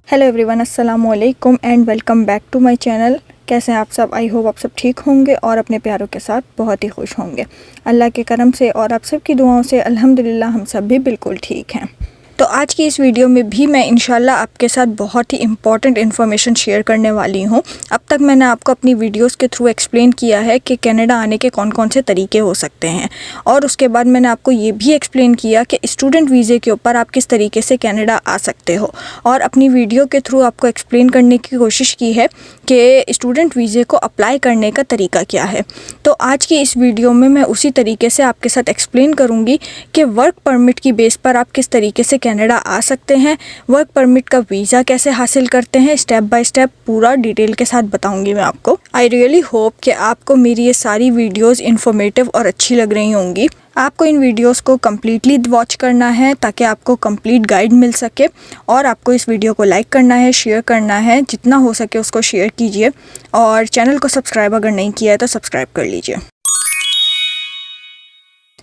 Hello everyone, अस्सलाम वालेकुम and welcome back to my channel. कैसे हैं आप सब? आई होप आप सब ठीक होंगे और अपने प्यारों के साथ बहुत ही खुश होंगे। अल्लाह के करम से और आप सब की दुआओं से अल्हम्दुलिल्लाह हम सब भी बिल्कुल ठीक हैं। तो आज की इस वीडियो में भी मैं इंशाल्लाह आपके साथ बहुत ही इम्पॉर्टेंट इन्फॉर्मेशन शेयर करने वाली हूँ। अब तक मैंने आपको अपनी वीडियोस के थ्रू एक्सप्लेन किया है कि कनाडा आने के कौन कौन से तरीके हो सकते हैं, और उसके बाद मैंने आपको ये भी एक्सप्लेन किया कि स्टूडेंट वीज़े के ऊपर आप किस तरीके से कनाडा आ सकते हो, और अपनी वीडियो के थ्रू आपको एक्सप्लेन करने की कोशिश की है कि स्टूडेंट वीज़े को अप्लाई करने का तरीका क्या है। तो आज की इस वीडियो में मैं उसी तरीके से आपके साथ एक्सप्लेन करूँगी कि वर्क परमिट की बेस पर आप किस तरीके से कनाडा आ सकते हैं, वर्क परमिट का वीज़ा कैसे हासिल करते हैं, स्टेप बाय स्टेप पूरा डिटेल के साथ बताऊंगी मैं आपको। आई रियली होप कि आपको मेरी ये सारी वीडियोस इन्फॉर्मेटिव और अच्छी लग रही होंगी। आपको इन वीडियोस को कम्प्लीटली वॉच करना है ताकि आपको कंप्लीट गाइड मिल सके, और आपको इस वीडियो को लाइक करना है, शेयर करना है, जितना हो सके उसको शेयर कीजिए, और चैनल को सब्सक्राइब अगर नहीं किया है तो सब्सक्राइब कर लीजिए।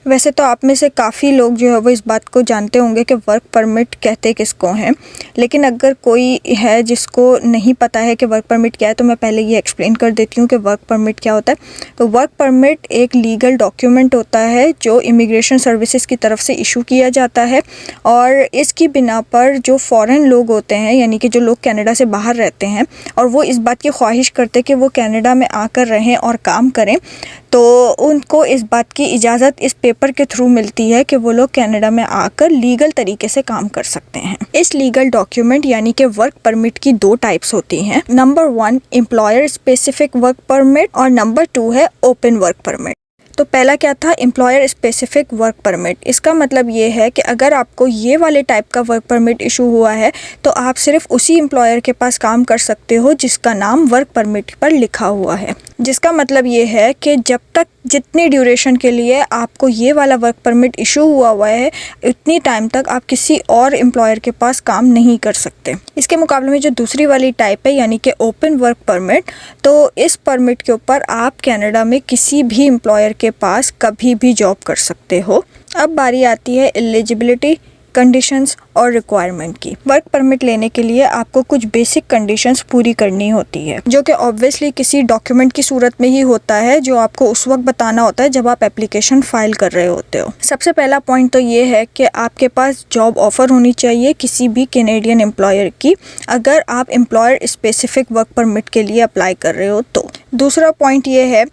वैसे तो आप में से काफ़ी लोग जो है वो इस बात को जानते होंगे कि वर्क परमिट कहते किसको हैं, लेकिन अगर कोई है जिसको नहीं पता है कि वर्क परमिट क्या है तो मैं पहले ये एक्सप्लेन कर देती हूँ कि वर्क परमिट क्या होता है। तो वर्क परमिट एक लीगल डॉक्यूमेंट होता है जो इमिग्रेशन सर्विसेज की तरफ से इशू किया जाता है, और इसकी बिना पर जो फ़ॉरेन लोग होते हैं, यानी कि जो लोग कनाडा से बाहर रहते हैं और वो इस बात की ख्वाहिश करते कि वो कनाडा में आकर रहें और काम करें, तो उनको इस बात की इजाज़त इस पेपर के थ्रू मिलती है कि वो लोग कनाडा में आकर लीगल तरीके से काम कर सकते हैं। इस लीगल डॉक्यूमेंट यानी कि वर्क परमिट की दो टाइप्स होती हैं। Number 1 employer specific work permit, और नंबर 2 है ओपन वर्क परमिट। तो पहला क्या था? Employer specific work permit. इसका मतलब ये है कि अगर आपको ये वाले टाइप का वर्क परमिट इशू हुआ है तो आप सिर्फ उसी एम्प्लॉयर के पास काम कर सकते हो जिसका नाम वर्क परमिट पर लिखा हुआ है। जिसका मतलब ये है कि जब तक जितनी ड्यूरेशन के लिए आपको ये वाला वर्क परमिट इशू हुआ है, इतनी टाइम तक आप किसी और एम्प्लॉयर के पास काम नहीं कर सकते। इसके मुकाबले में जो दूसरी वाली टाइप है यानी कि ओपन वर्क परमिट, तो इस परमिट के ऊपर आप कनाडा में किसी भी एम्प्लॉयर के पास कभी भी जॉब कर सकते हो। अब बारी आती है एलिजिबिलिटी, कंडीशंस और रिक्वायरमेंट की। वर्क परमिट लेने के लिए आपको कुछ बेसिक कंडीशंस पूरी करनी होती है, जो कि ऑब्वियसली किसी डॉक्यूमेंट की सूरत में ही होता है जो आपको उस वक्त बताना होता है जब आप एप्लीकेशन फाइल कर रहे होते हो। सबसे पहला पॉइंट तो ये है कि आपके पास जॉब ऑफर होनी चाहिए किसी भी कैनेडियन एम्प्लॉयर की, अगर आप एम्प्लॉयर स्पेसिफिक वर्क परमिट के लिए अप्लाई कर रहे हो तो। दूसरा पॉइंट ये है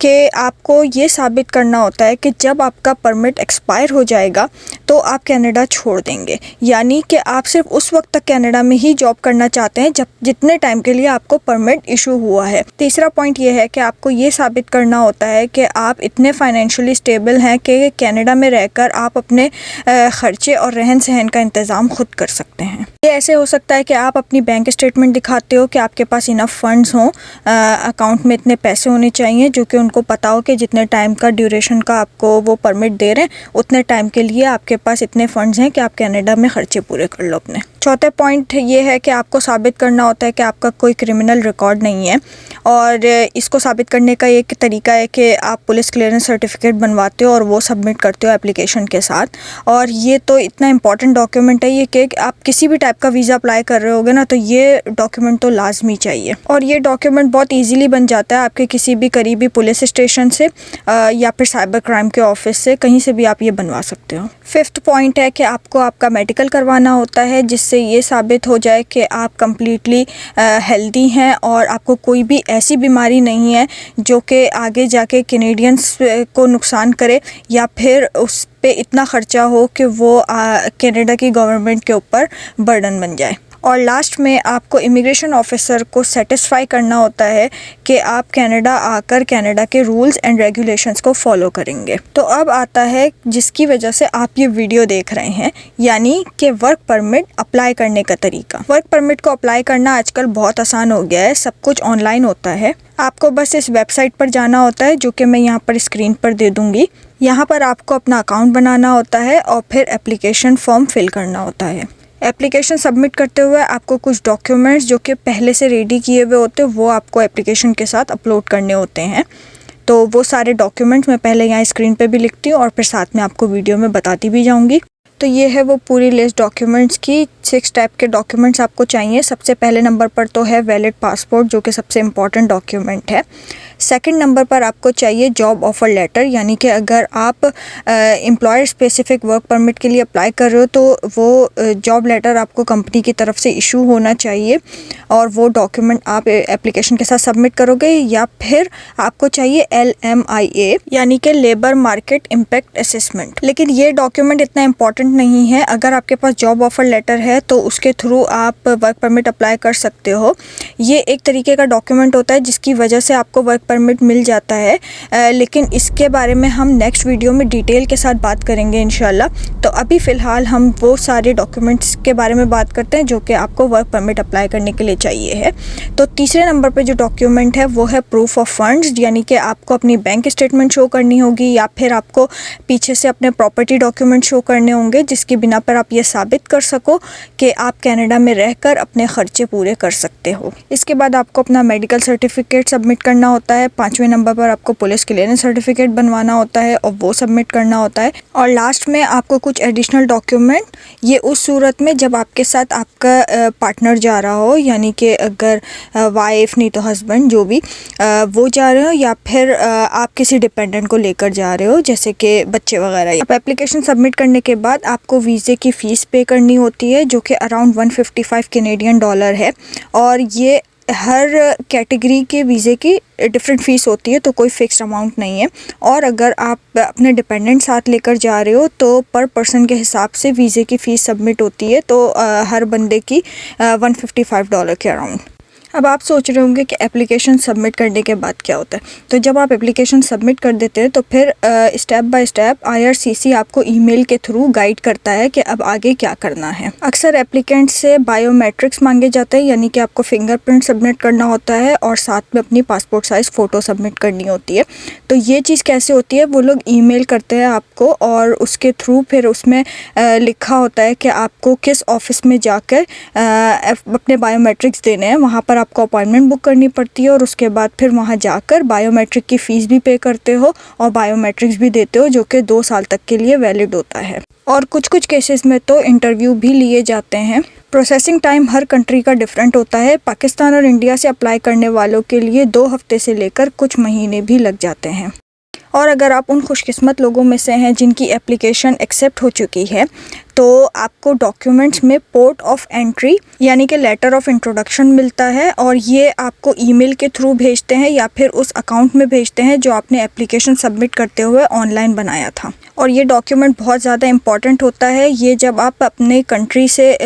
कि आपको ये साबित करना होता है कि जब आपका परमिट एक्सपायर हो जाएगा तो आप कनाडा छोड़ देंगे, यानी कि आप सिर्फ उस वक्त तक कनाडा में ही जॉब करना चाहते हैं जब जितने टाइम के लिए आपको परमिट इशू हुआ है। तीसरा पॉइंट ये है कि आपको ये साबित करना होता है कि आप इतने फाइनेंशियली स्टेबल हैं कि कनाडा में रहकर आप अपने खर्चे और रहन सहन का इंतज़ाम खुद कर सकते हैं। ये ऐसे हो सकता है कि आप अपनी बैंक स्टेटमेंट दिखाते हो कि आपके पास इनफ फंड्स हों, अकाउंट में इतने पैसे होने चाहिए, जो कि उनको पता हो कि जितने टाइम का ड्यूरेशन का आपको वो परमिट दे रहे हैं उतने टाइम के लिए आपके पास इतने फंड्स हैं कि आप कनाडा में खर्चे पूरे कर लो अपने। चौथा पॉइंट ये है कि आपको साबित करना होता है कि आपका कोई क्रिमिनल रिकॉर्ड नहीं है, और इसको साबित करने का एक तरीका है कि आप पुलिस क्लियरेंस सर्टिफिकेट बनवाते हो और वो सबमिट करते हो एप्लीकेशन के साथ। और ये तो इतना इंपॉर्टेंट डॉक्यूमेंट है ये कि आप किसी भी टाइप का वीज़ा अप्लाई कर रहे होगे ना, तो ये डॉक्यूमेंट तो लाजमी चाहिए, और ये डॉक्यूमेंट बहुत ईजीली बन जाता है आपके किसी भी करीबी पुलिस स्टेशन से या फिर साइबर क्राइम के ऑफिस से, कहीं से भी आप ये बनवा सकते हो। फिफ्थ पॉइंट है कि आपको आपका मेडिकल करवाना होता है जिससे ये साबित हो जाए कि आप कम्प्लीटली हेल्दी हैं और आपको कोई भी ऐसी बीमारी नहीं है जो कि आगे जाके कैनेडियंस को नुकसान करे या फिर उस पे इतना ख़र्चा हो कि वो कनाडा की गवर्नमेंट के ऊपर बर्डन बन जाए। और लास्ट में आपको इमिग्रेशन ऑफिसर को सेटिस्फाई करना होता है कि आप कनाडा आकर कनाडा के रूल्स एंड रेगुलेशंस को फॉलो करेंगे। तो अब आता है जिसकी वजह से आप ये वीडियो देख रहे हैं, यानी कि वर्क परमिट अप्लाई करने का तरीका। वर्क परमिट को अप्लाई करना आजकल बहुत आसान हो गया है, सब कुछ ऑनलाइन होता है। आपको बस इस वेबसाइट पर जाना होता है जो कि मैं यहाँ पर स्क्रीन पर दे दूँगी। यहाँ पर आपको अपना अकाउंट बनाना होता है और फिर एप्लीकेशन फॉर्म फिल करना होता है। एप्लीकेशन सबमिट करते हुए आपको कुछ डॉक्यूमेंट्स जो कि पहले से रेडी किए हुए होते हैं वो आपको एप्लीकेशन के साथ अपलोड करने होते हैं। तो वो सारे डॉक्यूमेंट्स मैं पहले यहाँ स्क्रीन पे भी लिखती हूँ और फिर साथ में आपको वीडियो में बताती भी जाऊँगी। तो ये है वो पूरी लिस्ट डॉक्यूमेंट्स की। 6 टाइप के डॉक्यूमेंट्स आपको चाहिए। सबसे पहले नंबर पर तो है वैलिड पासपोर्ट, जो कि सबसे इम्पॉर्टेंट डॉक्यूमेंट है। सेकंड नंबर पर आपको चाहिए जॉब ऑफ़र लेटर, यानी कि अगर आप एम्प्लॉयर स्पेसिफिक वर्क परमिट के लिए अप्लाई कर रहे हो तो वो जॉब लेटर आपको कंपनी की तरफ से इशू होना चाहिए और वो डॉक्यूमेंट आप एप्लीकेशन के साथ सबमिट करोगे। या फिर आपको चाहिए LMIA, यानी कि लेबर मार्केट इम्पैक्ट असेसमेंट। लेकिन ये डॉक्यूमेंट इतना इम्पॉर्टेंट नहीं है। अगर आपके पास जॉब ऑफ़र लेटर है तो उसके थ्रू आप वर्क परमिट अप्लाई कर सकते हो। ये एक तरीके का डॉक्यूमेंट होता है जिसकी वजह से आपको वर्क परमिट मिल जाता है, लेकिन इसके बारे में हम नेक्स्ट वीडियो में डिटेल के साथ बात करेंगे इंशाल्लाह। तो अभी फ़िलहाल हम वो सारे डॉक्यूमेंट्स के बारे में बात करते हैं जो कि आपको वर्क परमिट अप्लाई करने के लिए चाहिए है। तो तीसरे नंबर पर जो डॉक्यूमेंट है वो है प्रूफ ऑफ फंड्स, यानी कि आपको अपनी बैंक स्टेटमेंट शो करनी होगी या फिर आपको पीछे से अपने प्रॉपर्टी डॉक्यूमेंट शो करने होंगे, जिसकी बिना पर आप ये साबित कर सको कि आप कनाडा में रहकर अपने ख़र्चे पूरे कर सकते हो। इसके बाद आपको अपना मेडिकल सर्टिफिकेट सबमिट करना होता है। 5वें नंबर पर आपको पुलिस क्लियरेंस सर्टिफिकेट बनवाना होता है और वो सबमिट करना होता है। और लास्ट में आपको कुछ एडिशनल डॉक्यूमेंट, ये उस सूरत में जब आपके साथ आपका पार्टनर जा रहा हो, यानी कि अगर वाइफ नहीं तो हस्बैंड जो भी वो जा रहे हो, या फिर आप किसी डिपेंडेंट को लेकर जा रहे हो जैसे कि बच्चे वगैरह। आप एप्लीकेशन सबमिट करने के बाद आपको वीज़े की फ़ीस पे करनी होती है जो कि अराउंड 155 कैनेडियन डॉलर है। और ये हर कैटेगरी के वीज़े की डिफरेंट फ़ीस होती है, तो कोई फ़िक्स्ड अमाउंट नहीं है। और अगर आप अपने डिपेंडेंट साथ लेकर जा रहे हो तो पर पर्सन के हिसाब से वीज़े की फ़ीस सबमिट होती है, तो हर बंदे की $155 के अराउंड। अब आप सोच रहे होंगे कि एप्लीकेशन सबमिट करने के बाद क्या होता है। तो जब आप एप्लीकेशन सबमिट कर देते हैं तो फिर स्टेप बाय स्टेप IRCC आपको ईमेल के थ्रू गाइड करता है कि अब आगे क्या करना है। अक्सर एप्लीकेंट से बायोमेट्रिक्स मांगे जाते हैं, यानी कि आपको फिंगरप्रिंट सबमिट करना होता है और साथ में अपनी पासपोर्ट साइज़ फ़ोटो सबमिट करनी होती है। तो ये चीज़ कैसे होती है, वो लोग ईमेल करते हैं आपको और उसके थ्रू फिर उसमें लिखा होता है कि आपको किस ऑफिस में जाकर अपने बायोमेट्रिक्स देने हैं। वहाँ पर आपको अपॉइंटमेंट बुक करनी पड़ती है और उसके बाद फिर वहाँ जाकर बायोमेट्रिक की फ़ीस भी पे करते हो और बायोमेट्रिक्स भी देते हो, जो कि 2 साल तक के लिए वैलिड होता है। और कुछ केसेस में तो इंटरव्यू भी लिए जाते हैं। प्रोसेसिंग टाइम हर कंट्री का डिफरेंट होता है। पाकिस्तान और इंडिया से अप्लाई करने वालों के लिए 2 हफ्ते से लेकर कुछ महीने भी लग जाते हैं। और अगर आप उन खुशकिस्मत लोगों में से हैं जिनकी एप्लीकेशन एक्सेप्ट हो चुकी है तो आपको डॉक्यूमेंट्स में पोर्ट ऑफ एंट्री, यानी कि लेटर ऑफ इंट्रोडक्शन मिलता है और ये आपको ईमेल के थ्रू भेजते हैं या फिर उस अकाउंट में भेजते हैं जो आपने एप्लीकेशन सबमिट करते हुए ऑनलाइन बनाया था। और ये डॉक्यूमेंट बहुत ज़्यादा इम्पॉर्टेंट होता है। ये जब आप अपने कंट्री से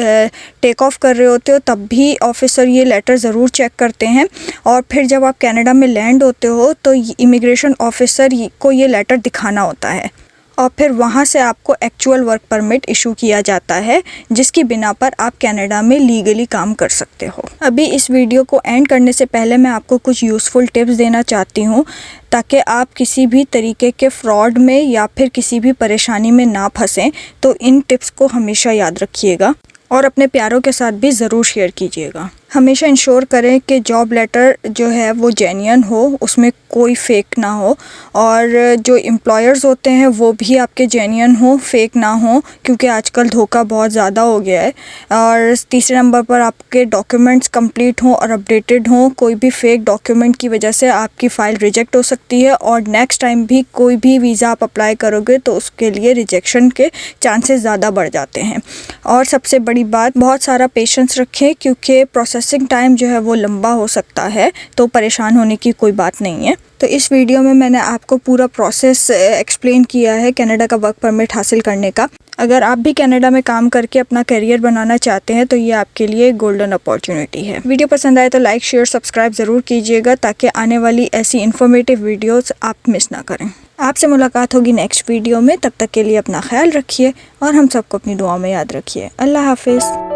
टेक ऑफ कर रहे होते हो तब भी ऑफिसर ये लेटर ज़रूर चेक करते हैं, और फिर जब आप कनाडा में लैंड होते हो तो इमिग्रेशन ऑफिसर को ये लेटर दिखाना होता है और फिर वहाँ से आपको एक्चुअल वर्क परमिट इशू किया जाता है, जिसकी बिना पर आप कनाडा में लीगली काम कर सकते हो। अभी इस वीडियो को एंड करने से पहले मैं आपको कुछ यूज़फुल टिप्स देना चाहती हूँ ताकि आप किसी भी तरीके के फ्रॉड में या फिर किसी भी परेशानी में ना फंसें। तो इन टिप्स को हमेशा याद रखिएगा और अपने प्यारों के साथ भी ज़रूर शेयर कीजिएगा। हमेशा इंश्योर करें कि जॉब लेटर जो है वो जेन्युइन हो, उसमें कोई फ़ेक ना हो, और जो एम्प्लॉयर्स होते हैं वो भी आपके जेन्युइन हो, फेक ना हो, क्योंकि आजकल धोखा बहुत ज़्यादा हो गया है। और तीसरे नंबर पर आपके डॉक्यूमेंट्स कंप्लीट हों और अपडेटेड हों। कोई भी फेक डॉक्यूमेंट की वजह से आपकी फ़ाइल रिजेक्ट हो सकती है और नेक्स्ट टाइम भी कोई भी वीज़ा आप अप्लाई करोगे तो उसके लिए रिजेक्शन के चांसेस ज़्यादा बढ़ जाते हैं। और सबसे बड़ी बात, बहुत सारा पेशेंस रखें क्योंकि प्रोसेसिंग टाइम जो है वो लंबा हो सकता है, तो परेशान होने की कोई बात नहीं है। तो इस वीडियो में मैंने आपको पूरा प्रोसेस एक्सप्लेन किया है कनाडा का वर्क परमिट हासिल करने का। अगर आप भी कनाडा में काम करके अपना करियर बनाना चाहते हैं तो ये आपके लिए गोल्डन अपॉर्चुनिटी है। वीडियो पसंद आए तो लाइक, शेयर, सब्सक्राइब ज़रूर कीजिएगा ताकि आने वाली ऐसी इन्फॉर्मेटिव वीडियोस आप मिस ना करें। आपसे मुलाकात होगी नेक्स्ट वीडियो में। तब तक के लिए अपना ख्याल रखिए और हम सबको अपनी दुआ में याद रखिए। अल्लाह हाफिज़।